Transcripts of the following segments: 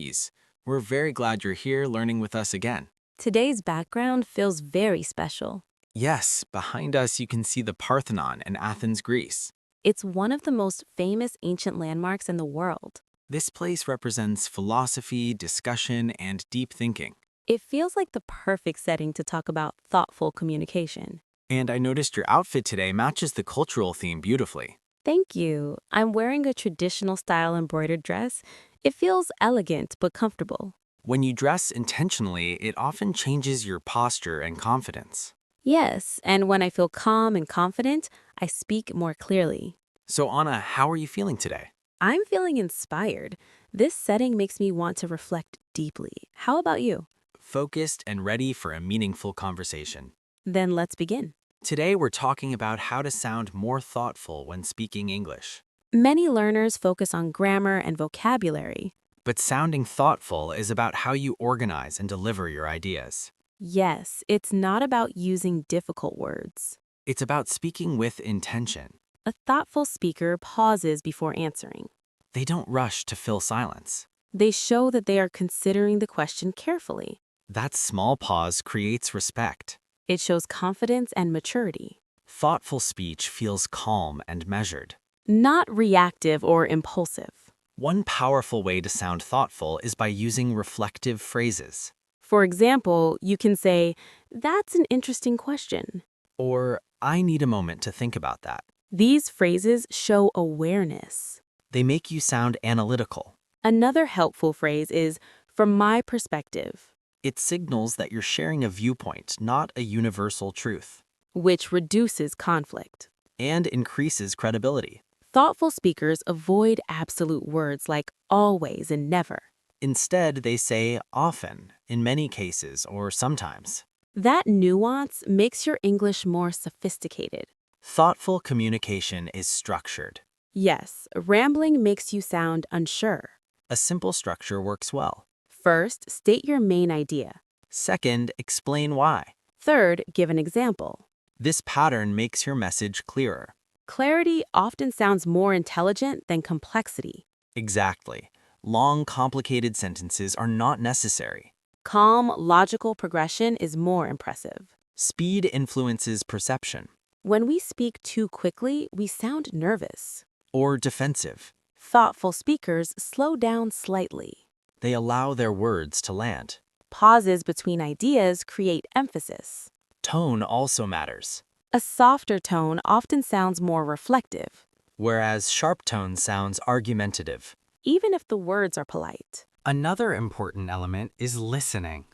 ease. We're very glad you're here learning with us again. Today's background feels very special. Yes, behind us you can see the Parthenon in Athens, Greece. It's one of the most famous ancient landmarks in the world. This place represents philosophy, discussion, and deep thinking. It feels like the perfect setting to talk about thoughtful communication. And I noticed your outfit today matches the cultural theme beautifully. Thank you. I'm wearing a traditional style embroidered dress. It feels elegant but comfortable. When you dress intentionally, it often changes your posture and confidence. Yes, and when I feel calm and confident, I speak more clearly. So Anna, how are you feeling today? I'm feeling inspired. This setting makes me want to reflect deeply. How about you? Focused and ready for a meaningful conversation. Then let's begin. Today we're talking about how to sound more thoughtful when speaking English. Many learners focus on grammar and vocabulary. But sounding thoughtful is about how you organize and deliver your ideas. Yes, it's not about using difficult words. It's about speaking with intention. A thoughtful speaker pauses before answering. They don't rush to fill silence. They show that they are considering the question carefully. That small pause creates respect. It shows confidence and maturity. Thoughtful speech feels calm and measured. Not reactive or impulsive. One powerful way to sound thoughtful is by using reflective phrases. For example, you can say, "That's an interesting question." Or, I need a moment to think about that. These phrases show awareness. They make you sound analytical. Another helpful phrase is, "from my perspective," It signals that you're sharing a viewpoint, not a universal truth, which reduces conflict. and increases credibility. Thoughtful speakers avoid absolute words like always and never. Instead, they say often, in many cases, or sometimes. That nuance makes your English more sophisticated. Thoughtful communication is structured. Yes, rambling makes you sound unsure. A simple structure works well. First, state your main idea. Second, explain why. Third, give an example. This pattern makes your message clearer. Clarity often sounds more intelligent than complexity. Exactly. Long, complicated sentences are not necessary. Calm, logical progression is more impressive. Speed influences perception. When we speak too quickly, we sound nervous. Or defensive. Thoughtful speakers slow down slightly. They allow their words to land. Pauses between ideas create emphasis. Tone also matters, A softer tone often sounds more reflective, whereas sharp tone sounds argumentative. even if the words are polite. Another important element is listening.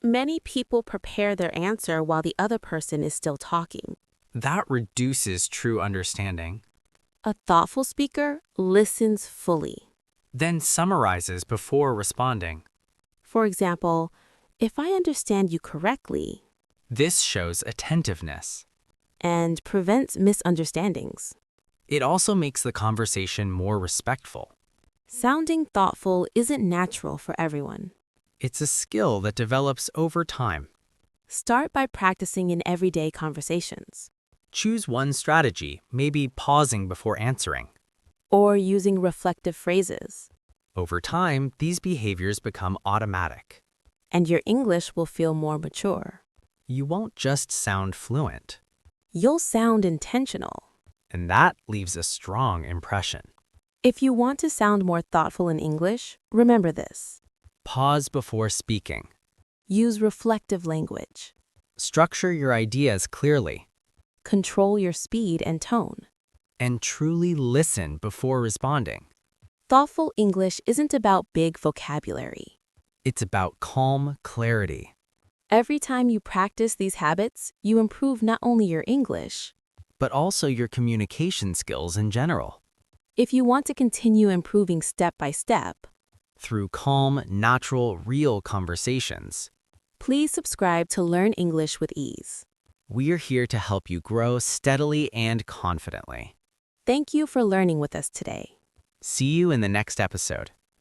Many people prepare their answer while the other person is still talking. That reduces true understanding. A thoughtful speaker listens fully. Then summarizes before responding. For example, "If I understand you correctly," This shows attentiveness. and prevents misunderstandings. It also makes the conversation more respectful. Sounding thoughtful isn't natural for everyone. It's a skill that develops over time. Start by practicing in everyday conversations, Choose one strategy, maybe pausing before answering. or using reflective phrases, Over time, these behaviors become automatic. and your English will feel more mature. You won't just sound fluent, You'll sound intentional. and that leaves a strong impression. If you want to sound more thoughtful in English, remember this. Pause before speaking. Use reflective language. Structure your ideas clearly. Control your speed and tone. And truly listen before responding. Thoughtful English isn't about big vocabulary. It's about calm clarity. Every time you practice these habits, you improve not only your English. But also your communication skills in general. If you want to continue improving step by step, Through calm, natural, real conversations, please subscribe to Learn English with Ease. we're here to help you grow steadily and confidently. Thank you for learning with us today. See you in the next episode.